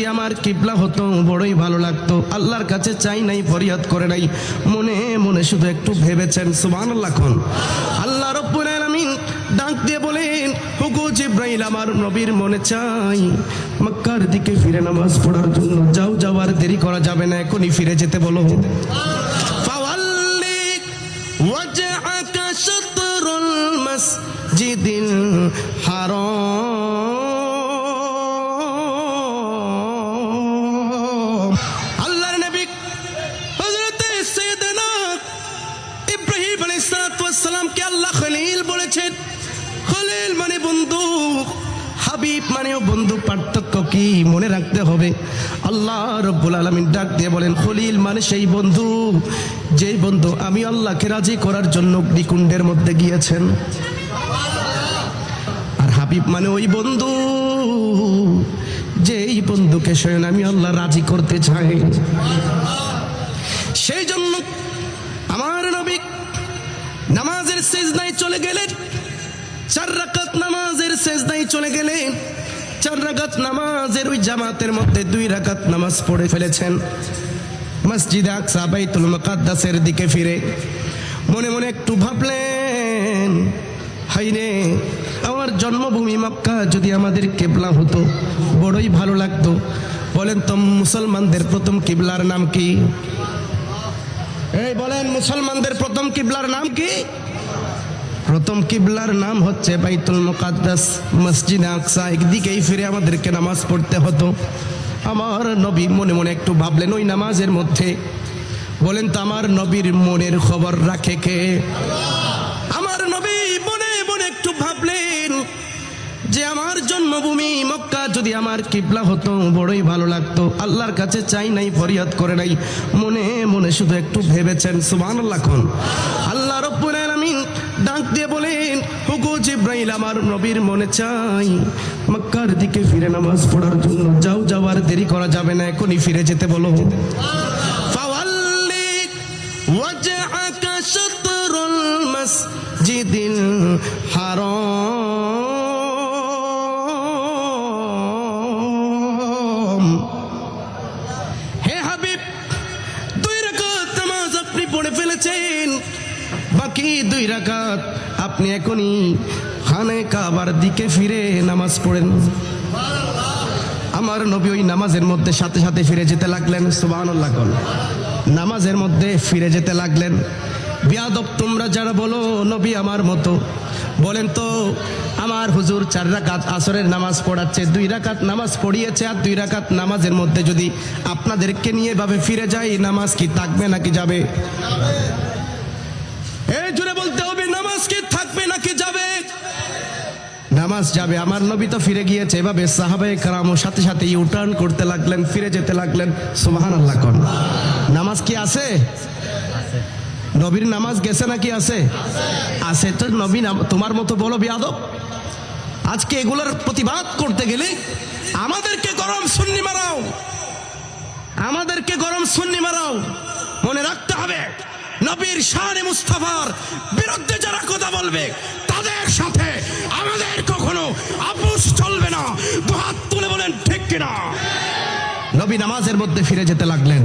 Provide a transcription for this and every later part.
যদি আমার কিবলা হতো বড়ই ভালো লাগতো। আল্লাহর কাছে চাই নাই, ফরিয়াদ করে নাই, মনে মনে শুধু একটু ভেবেছেন। সুবহানাল্লাহ। কোন আল্লাহ রাব্বুল আলামিন ডাক দিয়ে বলেন, হুগো জিব্রাইল, আমার নবীর মনে চাই মক্কার দিকে ফিরে নামাজ পড়ার জন্য। যাও যাও, আর দেরি করা যাবে না, এখনই ফিরে যেতে বলো। ফাওয়াল্লি ওয়াজহাকা শাতরুল মসজিদিল হারাম। আল্লাহর নবী হযরত সাইয়েদনা ইব্রাহিম আলাইহিস সালামকে আল্লাহ খলিল বলেছেন। খলিল মানে বন্ধু, হাবিব মানেও বন্ধু। পার্থক্য কি মনে রাখতে হবে। আল্লাহ রাব্বুল আলামিন ডাক দিয়ে বলেন, খলিল মানে সেই বন্ধু, যেই বন্ধু আমি আল্লাহকে রাজি করার জন্য অগ্নিকুণ্ডের মধ্যে গিয়েছেন। আর হাবিব মানে ওই বন্ধু, যেই বন্ধুকে স্বয়ং আমি আল্লাহ রাজি করতে চাই। সেই জন্য আমার নবী নামাজের সিজদায় চলে গেলেন। 4 রাকাত নামাজের সিজদায় চলে গেলেন। 4 রাকাত নামাজের ওই জামাতের মধ্যে 2 রাকাত নামাজ পড়ে ফেলেছেন। মসজিদে আকসা বাইতুল মুকাদ্দাসের দিকে ফিরে মনে মনে একটু ভাবলেন, হায়রে আমার জন্মভূমি মক্কা যদি আমাদের কিবলা হতো বড়ই ভালো লাগতো। বলেন তো মুসলমানদের প্রথম কিবলার নাম কি? এই বলেন, মুসলমানদের প্রথম কিবলার নাম কি? প্রথম কিবলার নাম হচ্ছে বাইতুল মুকাদ্দাস, মসজিদে আকসা। একদিকেই ফিরে আমাদেরকে নামাজ পড়তে হতো। আমার নবী মনে মনে একটু ভাবলেন ওই নামাজের মধ্যে। বলেন তো আমার নবীর মনের খবর রাখে কে? আমার নবী মনে মনে একটু ভাবলেন যে আমার জন্মভূমি মক্কা যদি আমার কিবলা হতো বড়ই ভালো লাগতো। আল্লাহর কাছে চাই নাই, ফরিয়াদ করে নাই, মনে মনে শুধু একটু ভেবেছেন। সুবহানাল্লাহ। কোন আল্লাহ রাব্বুল আলামিন ডাক দিয়ে বলেন, হুগো জিব্রাইল, আমার নবীর মনে চাই মক্কার দিকে ফিরে নামাজ পড়ার জন্য। যাও যাও, আর দেরি করা যাবে না, এখনই ফিরে যেতে বলো। ফাওয়াল্লি ওয়াজহাকা শাতরুল মসজিদিল হারাম। হে হাবিব, 2 রাকাত নামাজ আপনি পড়ে ফেলেছেন, বাকি 2 রাকাত আপনি এখনই খানে কাবার দিকে ফিরে নামাজ পড়েন। আমার নবী ওই নামাজের মধ্যে সাথে সাথে ফিরে যেতে লাগলেন। সুবহানাল্লাহ। নামাজের মধ্যে ফিরে যেতে লাগলেন। বিয়াদব তোমরা যারা বলো নবী আমার মতো, বলেন তো আমার হুজুর 4 রাকাত আসরের নামাজ পড়াচ্ছে, 2 রাকাত নামাজ পড়িয়েছে, আর 2 রাকাত নামাজের মধ্যে যদি আপনাদেরকে নিয়ে এভাবে ফিরে যাই, নামাজ কি থাকবে নাকি যাবে? এই জুড়ে বলতে হবে, নামাজ কি থাকবে নাকি যাবে? নামাজ যাবে। আমার নবী তো ফিরে গিয়েছে। এভাবে সাহাবায়ে কেরামও সাথে সাথে ইউটার্ন করতে লাগলেন, ফিরে যেতে লাগলেন। সুবহানাল্লাহ। কোন নামাজ কি আছে? নবীর নামাজ গেছে নাকি আছে? আছে। তো নবী তোমার মতো বলো বিয়াদব। আজকে এগুলোর প্রতিবাদ করতে গেলে আমাদেরকে গরম সুন্নি মারাও, আমাদেরকে গরম সুন্নি মারাও। মনে রাখতে হবে, নবীর শানে মুস্তাফার বিরুদ্ধে যারা কথা বলবে তাদের সাথে আমাদের কখনো আপোষ চলবে না। দুহাত তুলে বলেন ঠিক কিনা? নবী নামাজের মধ্যে ফিরে যেতে লাগলেন,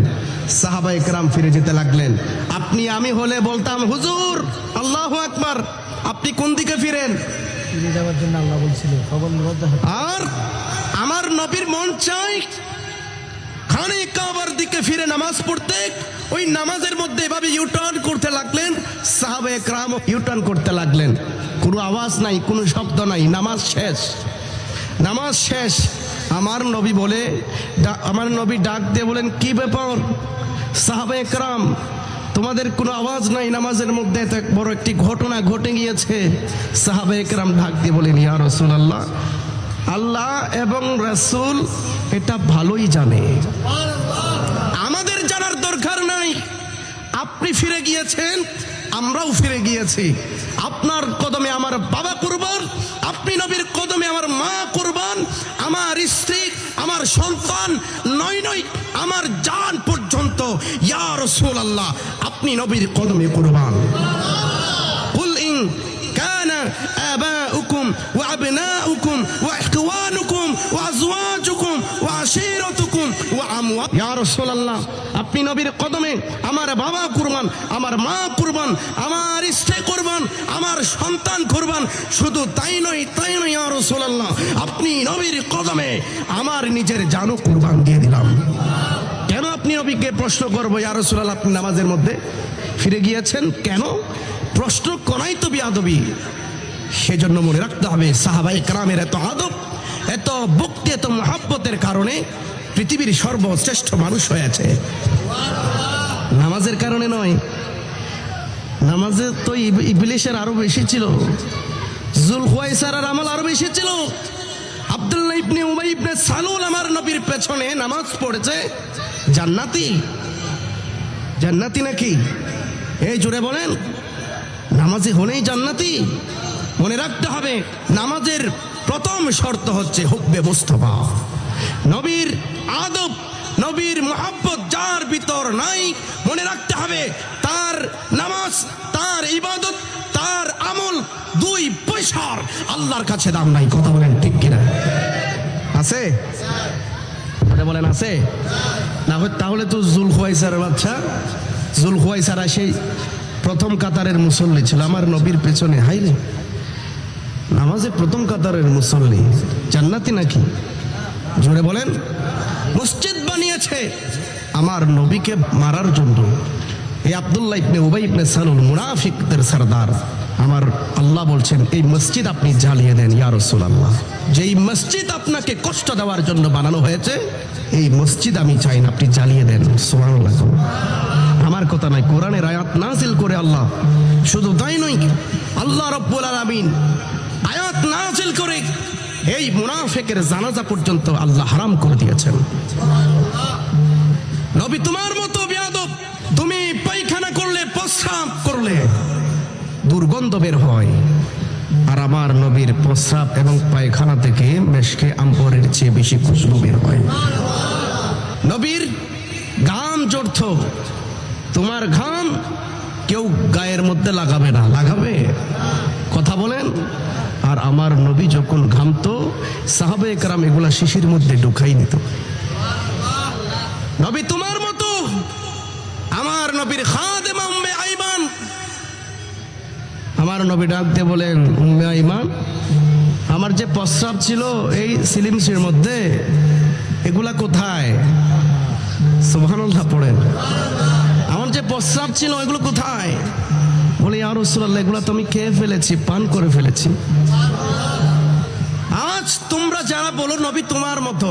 সাহাবায়ে কেরাম ফিরে যেতে লাগলেন। আপনি আমি হলে বলতাম, হুজুর আল্লাহু আকবার, আপনি কোন দিকে ফিরেন? ফিরে যাওয়ার জন্য আল্লাহ বলছিল। আর আমার নবীর মন চাই খানে কাবার দিকে ফিরে নামাজ পড়তে। ওই নামাজের মধ্যে এভাবে ইউটার্ন করতে লাগলেন। সাহাবায়ে কেরাম ইউটার্ন করতে লাগলেন। কোনো আওয়াজ নাই, কোনো শব্দ নাই। নামাজ শেষ, নামাজ শেষ। আমার নবী বলে, আমার নবী ডাক দিয়ে বলেন, কি ব্যাপার সাহাবায়ে কেরাম, তোমাদের কোনো আওয়াজ নাই নামাজের মধ্যে? এত বড় একটি ঘটনা ঘটে গিয়েছে। সাহাবায়ে কেরাম ডাক দিয়ে বলেন, ইয়া রাসূলুল্লাহ, আল্লাহ এবং রাসূল এটা ভালোই জানে, আমাদের জানার দরকার নাই। আপনি ফিরে গিয়েছেন, আমরাও ফিরে গিয়েছি। আপনার কদমে আমার বাবা কুরবান, আপনি নবীর কদমে আমার মা কুরবান, আমার স্ত্রী, আমার সন্তান, নয় নয় আমার জান পর্যন্ত ইয়া রাসূলুল্লাহ আপনি নবীর কদমে কুরবান। কুল ইন কানা আবাউকুম ওয়া আবনাউকুম ওয়া ইখওয়ানুকুম ওয়া আজওয়াজুকুম ওয়া আশীরাতুকুম রাসূলুল্লাহ, আপনি নবীর কদমে আমার বাবা কুরবান, আমার মা কুরবান, আমার স্ত্রী কুরবান, আমার সন্তান কুরবান। শুধু তাই নয় ইয়া রাসূলুল্লাহ, আপনি নবীর কদমে আমার নিজের জানও কুরবান দিয়ে দিলাম। কেন আপনি নবীকে প্রশ্ন করবো ইয়া রাসূলুল্লাহ আপনি নামাজের মধ্যে ফিরে গিয়েছেন কেন? প্রশ্ন করাই তো বিয়াদবি। সেজন্য মনে রাখতে হবে সাহাবায়ে কেরামের এত আদব, এত ভক্তি, এত মহব্বতের কারণে পৃথিবীর সর্বশ্রেষ্ঠ মানুষ হয়েছে। নামাজের কারণে নয়, নামাজে তো ইবলিসের আরো বেশি ছিল, জুলহুয়াইসারার আমল আরো বেশি ছিল। আব্দুল্লাহ ইবনে উবাই ইবনে সালুল আমার নবীর পেছনে নামাজ পড়েছে, জান্নাতি। জান্নাতি নাকি? এই জোরে বলেন, নামাজি হলেই জান্নাতি? মনে রাখতে হবে নামাজের প্রথম শর্ত হচ্ছে হুব্বে মুস্তাফা, নবীর আদব, নবীর মুহাব্বত যার ভিতর নাই, মনে রাখতে হবে তার নামাজ, তার ইবাদত, তার আমল 2 পয়সার আল্লাহর কাছে দাম নাই। কথা বলেন ঠিক কিনা? আছে? বলেন আছে? তাহলে তো জুলহুয়াইসারের বাচ্চা, জুলহুয়াইসারা সেই প্রথম কাতারের মুসল্লি ছিল আমার নবীর পেছনে। হাইরে, নামাজে প্রথম কাতারের মুসল্লি, জান্নাতি নাকি? জোরে বলেন। মসজিদ বানিয়েছে আমার নবীকে মারার জন্য। এই আব্দুল্লাহ ইবনে উবাই ইবনে সালুল মুনাফিকদের সরদার। আমার আল্লাহ বলছেন এই মসজিদ আপনি জ্বালিয়ে দেন ইয়া রাসূলুল্লাহ। যেই মসজিদ আপনাকে কষ্ট দেওয়ার জন্য বানানো হয়েছে, এই মসজিদ আমি চাই না আপনি জ্বালিয়ে দেন। সুবহানাল্লাহ। আমার কথা নয়, কোরআনের আয়াত নাযিল করে আল্লাহ। শুধু তাই নয়, আল্লাহ রাব্বুল আলামিন আয়াত নাযিল করে এই মুনাফিকের জানাজা পর্যন্ত আল্লাহ হারাম করে দিয়েছেন। নবী তোমার মতো বেয়াদব, তুমি পায়খানা করলে, প্রস্রাব করলে দুর্গন্ধ বের হয়, আর আমার নবীর প্রস্রাব এবং পায়খানা থেকে মেশকে আম্বরের চেয়ে বেশি খুশবু বের হয়। নবীর ঘাম জড়ত, তোমার ঘাম কেউ গায়ের মধ্যে লাগাবে না, লাগাবে? কথা বলেন। আর আমার নবী যখন ঘামতো, সাহাবায়ে কেরাম এগুলা শিশির মধ্যে ঢুকাই নিত। নবী তোমার মতো, আমার নবীর খাদেমা উম্মে আইমান, আমার নবী ডাক দিয়ে বলেন উম্মে আইমান, আমার যে প্রস্রাব ছিল এই সিলিমসের মধ্যে, এগুলা কোথায়? সুবহানাল্লাহ পড়েন। আমার যে প্রস্রাব ছিল এগুলো কোথায়? বলে ইয়া রাসূলুল্লাহ এগুলো তো আমি খেয়ে ফেলেছি, পান করে ফেলেছি। আজ তোমরা যারা বলো নবী তোমার মতো,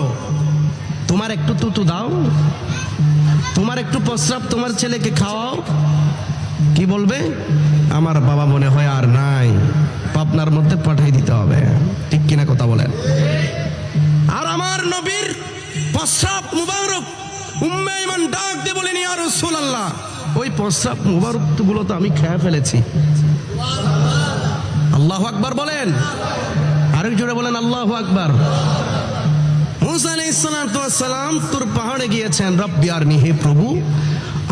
তোমার একটু তুতু দাও, তোমার একটু প্রস্রাব তোমার ছেলেকে খাওয়াও, কি বলবে? আমার বাবা মনে হয় আর নাই, পাবনার মধ্যে পাঠিয়ে দিতে হবে। ঠিক কিনা কথা বলেন? আর আমার নবীর প্রস্রাব মুবারক উম্মে আইমান ডাক দিয়ে বলেন ইয়া রাসূলুল্লাহ ওই প্রস্রাব মুবারক গুলো তো আমি খেয়ে ফেলেছি। আল্লাহু আকবার বলেন, আরেক জোরে বলেন আল্লাহু আকবার। মুসা আলাইহিস সালাম তুর পাহাড়ে গিয়েছেন, রব্বি আরনি, হে প্রভু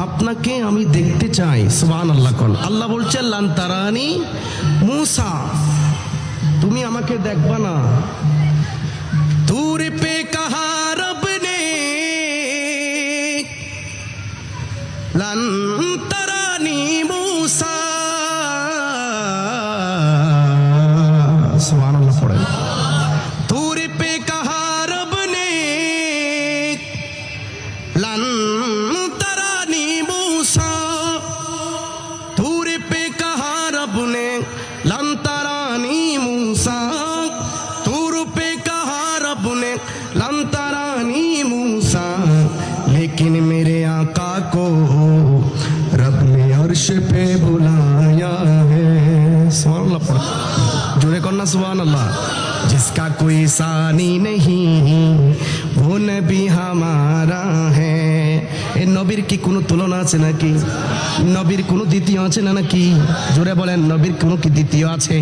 আপনাকে আমি দেখতে চাই। সুবহানাল্লাহ। কোন আল্লাহ বলছেন লান তারানি, মুসা তুমি আমাকে দেখবা না। তুর পে কাহা রব নে লান তারানি মুসা। সুবহানাল্লাহ পড়েন। তুর পে কাহা রব নে লান তারানি মুসা। তুর পে কাহা রব নে লান তারানি মুসা। তুর পে কাহা রব নে লান তারাनी मूसा, लेकिन मेरे आका को रब ने अर्श पे बुलाया है। सुभान अल्लाह, जुड़े करना सुभान अल्लाह। जिसका कोई सानी नहीं वो नबी हमारा है। এই নবীর কি কোনো তুলনা আছে নাকি? নবীর কোনো দ্বিতীয় আছে না নাকি? জোরে বলেন, নবীর কোনো কি দ্বিতীয় আছে?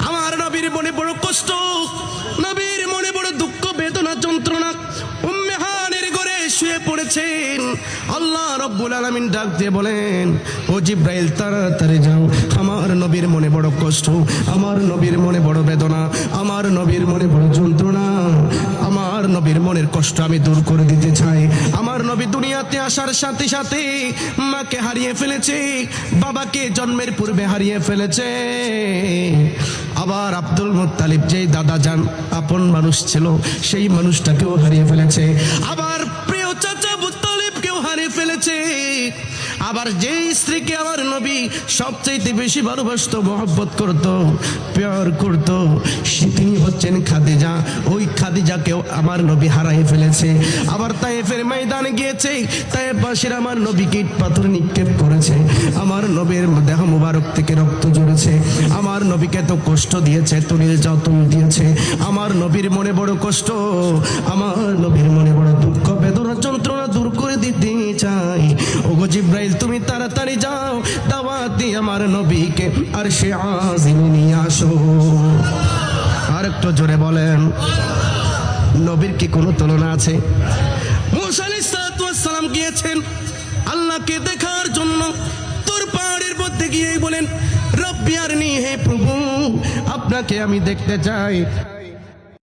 আমার নবীর মনে বড় কষ্ট, নবীর মনে বড় দুঃখ, বেদনা, যন্ত্রণা। উম্মে হানির ঘরে শুয়ে পড়েছেন। আল্লাহ রাব্বুল আলামিন ডাক দিয়ে বলেন ও জিব্রাইল তাড়াতাড়ি যাও, আমার নবীর মনে বড় কষ্ট, আমার নবীর মনে বড় বেদনা, আমার নবীর মনে বড় যন্ত্রণা, আমার নবীর মনের কষ্ট আমি দূর করে দিতে চাই। আমার নবী দুনিয়া দুনিয়াতে আসার সাথে সাথে মাকে হারিয়ে ফেলেছে, বাবাকে জন্মের পূর্বে হারিয়ে ফেলেছে। আবার আব্দুল মুত্তালিব যেই দাদা যান আপন মানুষ ছিল, সেই মানুষটাকেও হারিয়ে ফেলেছে। আবার প্রিয় চাচা মুত্তালিবকেও হারিয়ে ফেলেছে। আবার যে স্ত্রীকে আমার নবী সবচাইতে বেশি ভালোবাসতো, মহব্বত করত, প্যার করত, তিনি হচ্ছেন খাদিজা। ওই খাদিজাকেও আমার নবী হারাই ফেলেছে। আবার তায়েফের ময়দানে গিয়েছে, তায়েফবাসীর আমার নবীকে ইট পাথর নিক্ষেপ করেছে, আমার নবীর দেহ মুবারক থেকে রক্ত ঝরেছে, আমার নবীকে তো কষ্ট দিয়েছে, তো নির্যাতন দিয়েছে। আমার নবীর মনে বড় কষ্ট, আমার নবীর মনে বড় দুঃখ বেদনা যন্ত্রণা দূর করে দিতে চাই। ওগো জিব্রাইল, তুমি তাড়াতাড়ি যাও, দাওয়াত দিয়ে আমার নবীকে আরশে আজিমে নিয়ে আসো। আর একটু জোরে বলেন, নবীর কি কোনো তুলনা আছে? মুসা আলাইহিস সালাতু ওয়াস সালাম গিয়েছেন আল্লাহকে দেখার জন্য। তোর পাহাড়ের মধ্যে গিয়ে বলেন, রব্বি আরনি, হে প্রভু আপনাকে আমি দেখতে চাই।